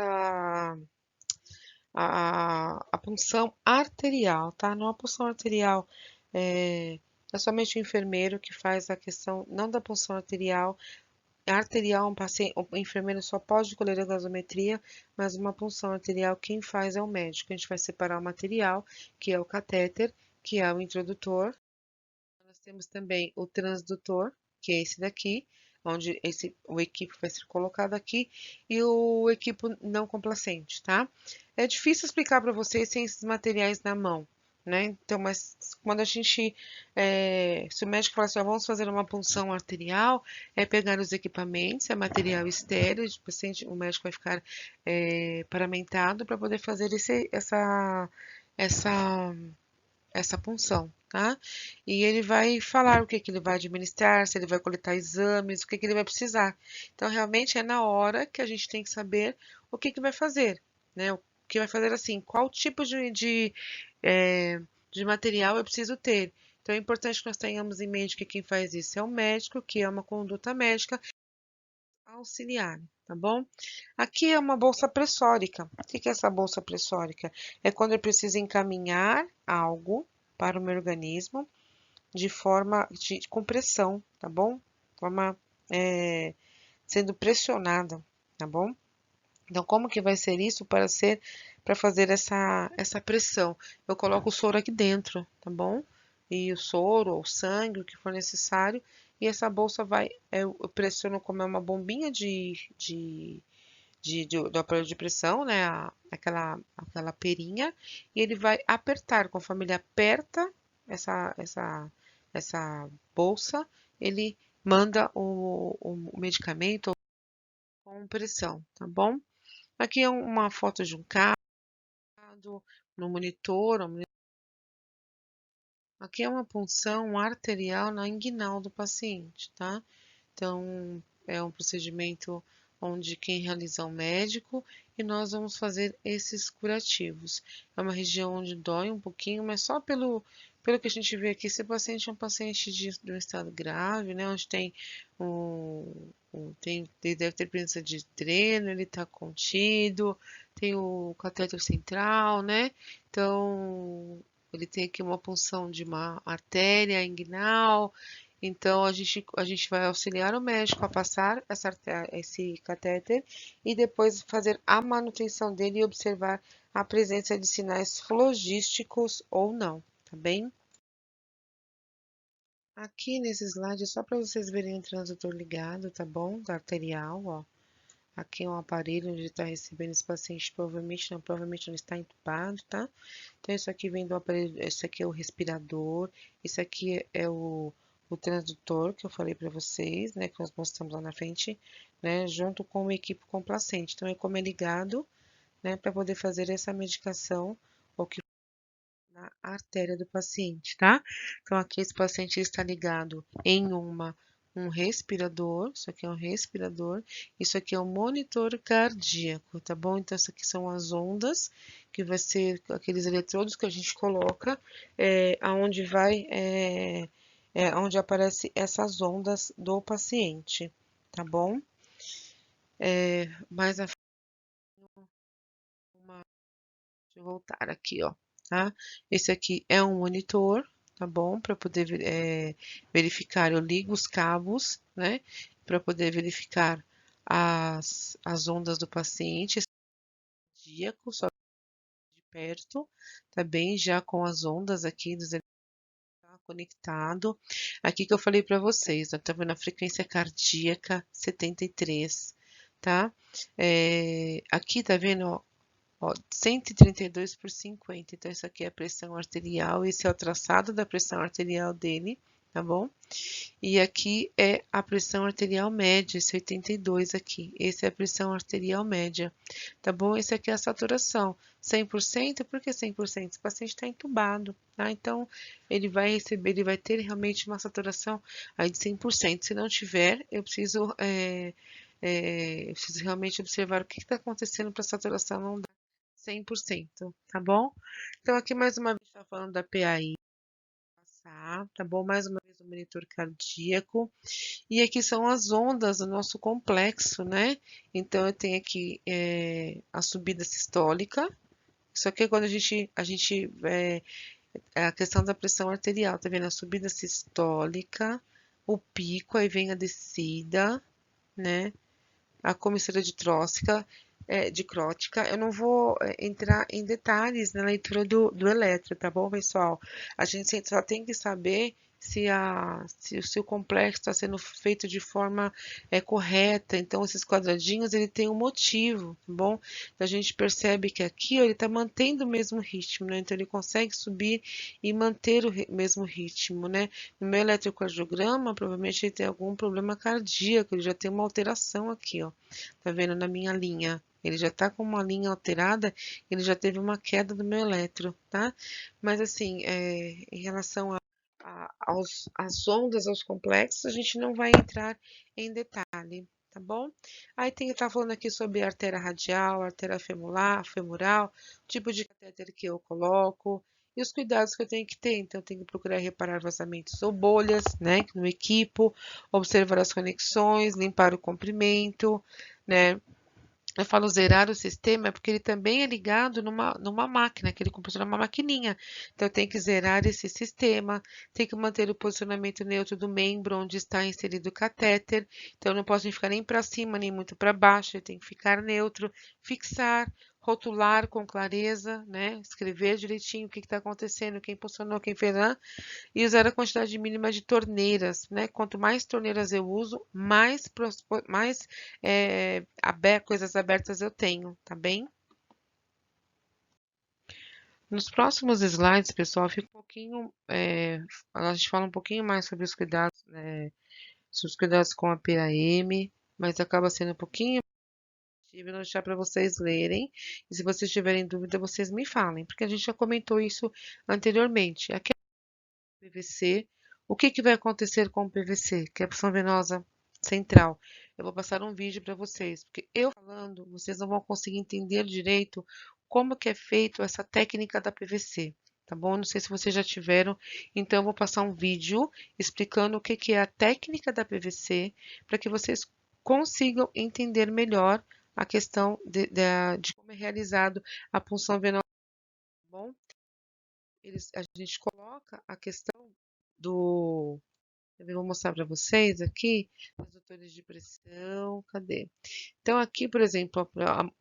a punção arterial, tá? Não a punção arterial. É somente o enfermeiro que faz a questão, não da punção arterial. Arterial, o enfermeiro só pode colher a gasometria, mas uma punção arterial quem faz é o médico. A gente vai separar o material, que é o catéter, que é o introdutor. Nós temos também o transdutor, que é esse daqui, onde o equipo vai ser colocado aqui, e o equipo não complacente, tá? É difícil explicar para vocês sem esses materiais na mão, né? Então, mas quando a gente, se o médico falar assim, ó, vamos fazer uma punção arterial, é pegar os equipamentos, é material estéreo, o paciente, o médico vai ficar paramentado para poder fazer essa essa punção, tá? E ele vai falar o que que ele vai administrar, se ele vai coletar exames, o que que ele vai precisar. Então, realmente é na hora que a gente tem que saber o que que vai fazer, né? O que vai fazer assim, qual tipo de material eu preciso ter. Então, é importante que nós tenhamos em mente que quem faz isso é o médico, que é uma conduta médica auxiliar, tá bom? Aqui é uma bolsa pressórica. O que é essa bolsa pressórica? É quando eu preciso encaminhar algo para o meu organismo de forma de compressão, tá bom? Forma sendo pressionada, tá bom? Então, como que vai ser isso para fazer essa pressão? Eu coloco o soro aqui dentro, tá bom? E o soro ou sangue, o que for necessário, e essa bolsa eu pressiono como é uma bombinha do aparelho de pressão, né? Aquela perinha, e ele vai apertar. Conforme ele aperta essa, essa, essa bolsa, ele manda o medicamento com pressão, tá bom? Aqui é uma foto de um caso no monitor. Aqui é uma punção arterial na inguinal do paciente, tá? Então, é um procedimento onde quem realiza é o médico e nós vamos fazer esses curativos. É uma região onde dói um pouquinho, mas só pelo que a gente vê aqui, esse paciente é um paciente de um estado grave, né? Onde tem ele deve ter presença de dreno, ele está contido, tem o catéter central, né? Então, ele tem aqui uma punção de uma artéria inguinal. Então, a gente vai auxiliar o médico a passar esse catéter e depois fazer a manutenção dele e observar a presença de sinais flogísticos ou não, tá bem? Aqui nesse slide é só para vocês verem o transdutor ligado, tá bom? Da arterial, ó. Aqui é um aparelho onde está recebendo esse paciente, provavelmente não está entubado, tá? Então, isso aqui vem do aparelho, isso aqui é o respirador, isso aqui é o transdutor que eu falei para vocês, né? Que nós mostramos lá na frente, né? Junto com o equipe complacente. Então, é como é ligado, né? Para poder fazer essa medicação, ou que na artéria do paciente, tá? Então, aqui esse paciente está ligado em um respirador, isso aqui é um respirador, isso aqui é um monitor cardíaco, tá bom? Então, isso aqui são as ondas, que vai ser aqueles eletrodos que a gente coloca, aonde onde aparece essas ondas do paciente, tá bom? Mais a uma, deixa eu voltar aqui, ó, tá? Esse aqui é um monitor, tá bom? Para poder verificar, eu ligo os cabos, né? Para poder verificar as ondas do paciente, cardíaco, só de perto, tá bem? Já com as ondas aqui dos tá conectado. Aqui que eu falei para vocês, ó, tá vendo a frequência cardíaca 73, tá? Aqui tá vendo, ó, 132 por 50. Então, isso aqui é a pressão arterial. Esse é o traçado da pressão arterial dele, tá bom? E aqui é a pressão arterial média, esse 82 aqui. Esse é a pressão arterial média, tá bom? Esse aqui é a saturação. 100%, por que 100%? Esse paciente está entubado, tá? Então, ele vai ter realmente uma saturação aí de 100%. Se não tiver, eu preciso realmente observar o que está acontecendo para a saturação não dar 100%, tá bom? Então, aqui mais uma vez está falando da PAI, tá bom? Mais uma vez o monitor cardíaco. E aqui são as ondas do nosso complexo, né? Então, eu tenho aqui a subida sistólica. Isso aqui é quando é a questão da pressão arterial, tá vendo? A subida sistólica, o pico, aí vem a descida, né? A comissura de crótica. Eu não vou entrar em detalhes na leitura do eletro, tá bom, pessoal? A gente só tem que saber se o seu complexo está sendo feito de forma correta. Então, esses quadradinhos, ele tem um motivo, tá bom? Então, a gente percebe que aqui ó, ele está mantendo o mesmo ritmo, né? Então, ele consegue subir e manter o mesmo ritmo, né? No meu eletrocardiograma, provavelmente ele tem algum problema cardíaco, ele já tem uma alteração aqui, ó. Tá vendo na minha linha? Ele já tá com uma linha alterada, ele já teve uma queda do meu eletro, tá? Mas assim, em relação às ondas, aos complexos, a gente não vai entrar em detalhe, tá bom? Aí tá falando aqui sobre artéria radial, artéria femoral, tipo de catéter que eu coloco e os cuidados que eu tenho que ter. Então, eu tenho que procurar reparar vazamentos ou bolhas, né, no equipo, observar as conexões, limpar o comprimento, né? Eu falo zerar o sistema porque ele também é ligado numa máquina, que ele computador é uma maquininha. Então, eu tenho que zerar esse sistema, tenho que manter o posicionamento neutro do membro onde está inserido o catéter. Então, eu não posso ficar nem para cima, nem muito para baixo, eu tenho que ficar neutro, fixar, rotular com clareza, né? Escrever direitinho o que está acontecendo, quem posicionou, quem fez, né? E usar a quantidade mínima de torneiras, né? Quanto mais torneiras eu uso, mais coisas abertas eu tenho, tá bem? Nos próximos slides, pessoal, fica um pouquinho, a gente fala um pouquinho mais sobre os cuidados com a PAM, mas acaba sendo um pouquinho. Eu vou deixar para vocês lerem. E se vocês tiverem dúvida, vocês me falem, porque a gente já comentou isso anteriormente. Aqui é o PVC. O que que vai acontecer com o PVC, que é a porção venosa central? Eu vou passar um vídeo para vocês, porque eu falando, vocês não vão conseguir entender direito como que é feito essa técnica da PVC, tá bom? Não sei se vocês já tiveram, então eu vou passar um vídeo explicando o que que é a técnica da PVC, para que vocês consigam entender melhor a questão de como é realizado a punção venosa, tá bom? A gente coloca a questão do. Eu vou mostrar para vocês aqui, os doutores de pressão, cadê? Então, aqui, por exemplo,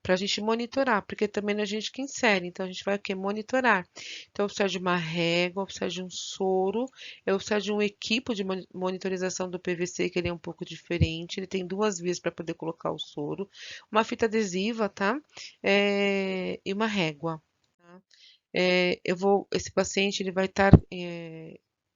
para a gente monitorar, porque também não é a gente que insere, então a gente vai aqui monitorar. Então, eu preciso de uma régua, eu preciso de um soro, eu preciso de um equipo de monitorização do PVC, que ele é um pouco diferente, ele tem duas vias para poder colocar o soro, uma fita adesiva, tá? E uma régua. Tá? Esse paciente ele vai estar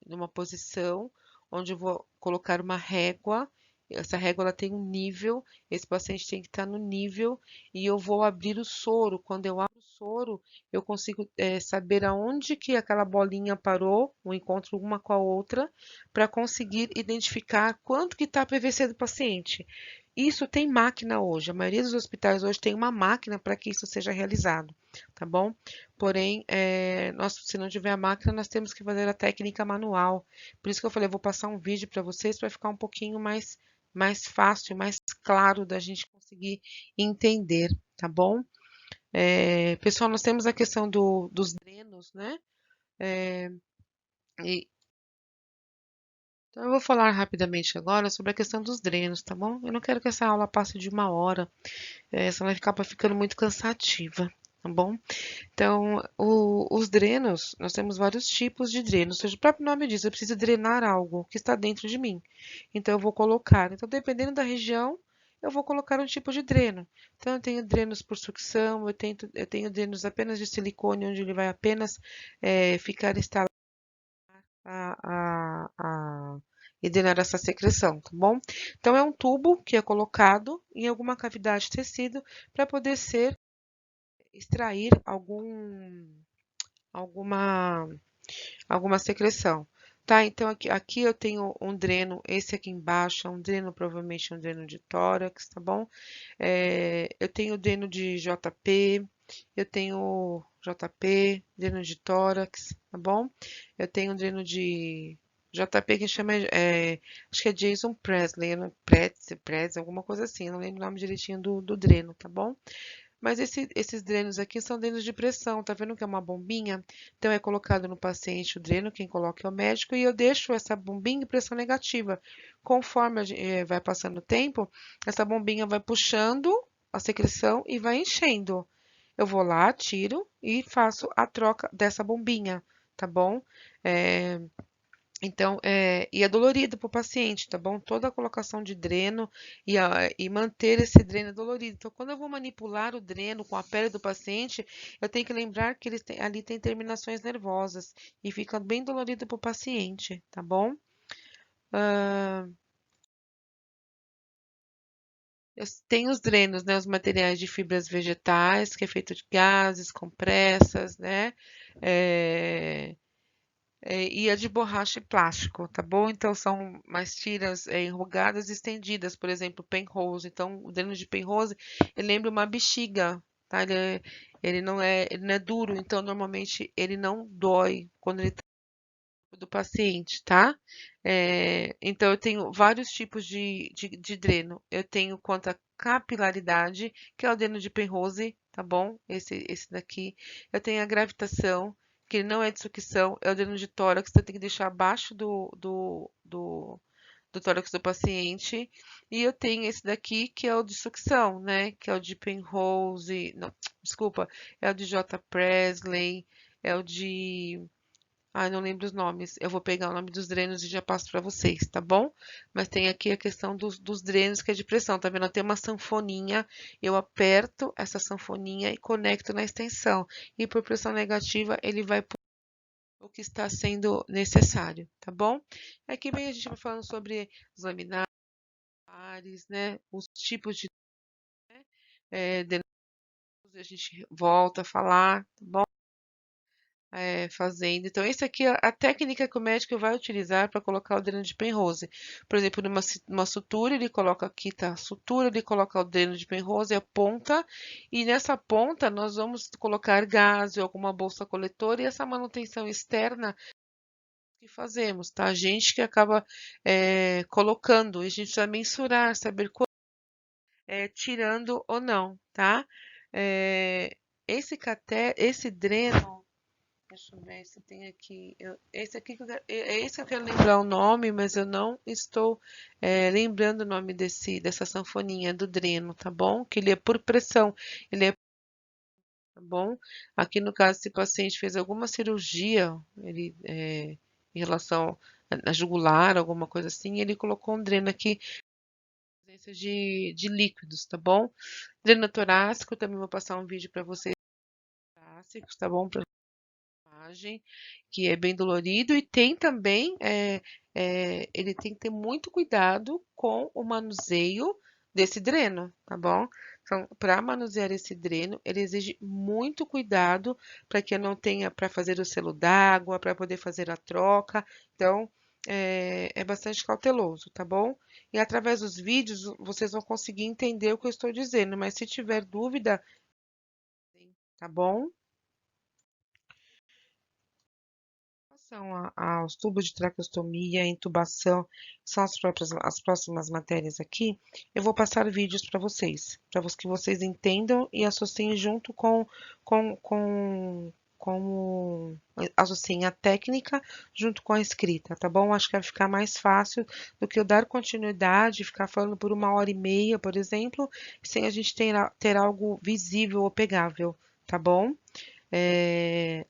numa posição onde eu vou colocar uma régua. Essa régua ela tem um nível, esse paciente tem que estar no nível e eu vou abrir o soro. Quando eu abro o soro, eu consigo saber aonde que aquela bolinha parou, o encontro uma com a outra, para conseguir identificar quanto que está a PVC do paciente. Isso tem máquina hoje, a maioria dos hospitais hoje tem uma máquina para que isso seja realizado, tá bom? Porém, se não tiver a máquina, nós temos que fazer a técnica manual. Por isso que eu falei, eu vou passar um vídeo para vocês para ficar um pouquinho mais fácil, mais claro da gente conseguir entender, tá bom? Pessoal, nós temos a questão dos drenos, né? E- então, eu vou falar rapidamente agora sobre a questão dos drenos, tá bom? Eu não quero que essa aula passe de uma hora, senão vai ficar ficando muito cansativa, tá bom? Então, os drenos, nós temos vários tipos de drenos. Ou seja, o próprio nome diz, eu preciso drenar algo que está dentro de mim. Então, eu vou colocar. Então, dependendo da região, eu vou colocar um tipo de dreno. Então, eu tenho drenos por sucção, eu tenho drenos apenas de silicone, onde ele vai apenas ficar instalado e drenar essa secreção, tá bom? Então, é um tubo que é colocado em alguma cavidade de tecido para poder extrair alguma, alguma secreção. Tá, então aqui eu tenho um dreno, esse aqui embaixo é um dreno, provavelmente um dreno de tórax, tá bom? Eu tenho dreno de JP, eu tenho JP, dreno de tórax, tá bom? Eu tenho um dreno de JP que chama, acho que é Jason Presley, Presley, alguma coisa assim, eu não lembro o nome direitinho do dreno, tá bom? Mas esses drenos aqui são drenos de pressão, tá vendo que é uma bombinha? Então é colocado no paciente o dreno, quem coloca é o médico, e eu deixo essa bombinha em pressão negativa. Conforme vai passando o tempo, essa bombinha vai puxando a secreção e vai enchendo. Eu vou lá, tiro e faço a troca dessa bombinha, tá bom? É, então, e é dolorido para o paciente, tá bom? Toda a colocação de dreno e manter esse dreno é dolorido. Então, quando eu vou manipular o dreno com a pele do paciente, eu tenho que lembrar que ali tem terminações nervosas e fica bem dolorido para o paciente, tá bom? Ah, tem os drenos, né? Os materiais de fibras vegetais, que é feito de gases, compressas, né? É, e a de borracha e plástico, tá bom? Então são mais tiras enrugadas e estendidas, por exemplo, penrose. Então o dreno de penrose, ele lembra uma bexiga, tá? Ele não é duro, então normalmente ele não dói quando ele tá do paciente, tá? Então eu tenho vários tipos de dreno. Eu tenho quanto a capilaridade, que é o dreno de penrose, tá bom? Esse daqui. Eu tenho a gravitação, que não é de sucção, é o dreno de tórax, então eu tenho que deixar abaixo do tórax do paciente. E eu tenho esse daqui, que é o de sucção, né? Que é o de Penrose, não, desculpa, é o de J. Presley, é o de Ah, não lembro os nomes. Eu vou pegar o nome dos drenos e já passo para vocês, tá bom? Mas tem aqui a questão dos drenos que é de pressão, tá vendo? Tem uma sanfoninha, eu aperto essa sanfoninha e conecto na extensão. E por pressão negativa, ele vai pro o que está sendo necessário, tá bom? Aqui vem a gente vai falando sobre os laminares, né? Os tipos de drenos, a gente volta a falar, tá bom? Fazendo. Então, esse aqui é a técnica que o médico vai utilizar para colocar o dreno de Penrose. Por exemplo, numa sutura, ele coloca aqui, tá? Sutura, ele coloca o dreno de Penrose, a ponta, e nessa ponta nós vamos colocar gás ou alguma bolsa coletora, e essa manutenção externa que fazemos, tá? A gente que acaba colocando, e a gente precisa mensurar, saber quando tirando ou não, tá? É, esse dreno. Deixa eu ver se tem aqui. Esse aqui é esse que eu quero lembrar o nome, mas eu não estou lembrando o nome dessa sanfoninha do dreno, tá bom? Que ele é por pressão, ele é, tá bom? Aqui no caso, se o paciente fez alguma cirurgia, ele em relação à jugular, alguma coisa assim, ele colocou um dreno aqui, presença de líquidos, tá bom? Dreno torácico, também vou passar um vídeo para vocês, torácicos, tá bom? Imagem, que é bem dolorido, e tem também, ele tem que ter muito cuidado com o manuseio desse dreno, tá bom? Então, para manusear esse dreno, ele exige muito cuidado para que não tenha para fazer o selo d'água, para poder fazer a troca. Então, é bastante cauteloso, tá bom? E através dos vídeos vocês vão conseguir entender o que eu estou dizendo, mas se tiver dúvida, tá bom? Relação aos tubos de traqueostomia, intubação, são as próximas matérias aqui. Eu vou passar vídeos para que vocês entendam e associem junto com associem a técnica junto com a escrita, tá bom? Acho que vai ficar mais fácil do que eu dar continuidade, ficar falando por 1 hora e meia, por exemplo, sem a gente ter algo visível ou pegável, tá bom?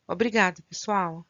Obrigada, pessoal.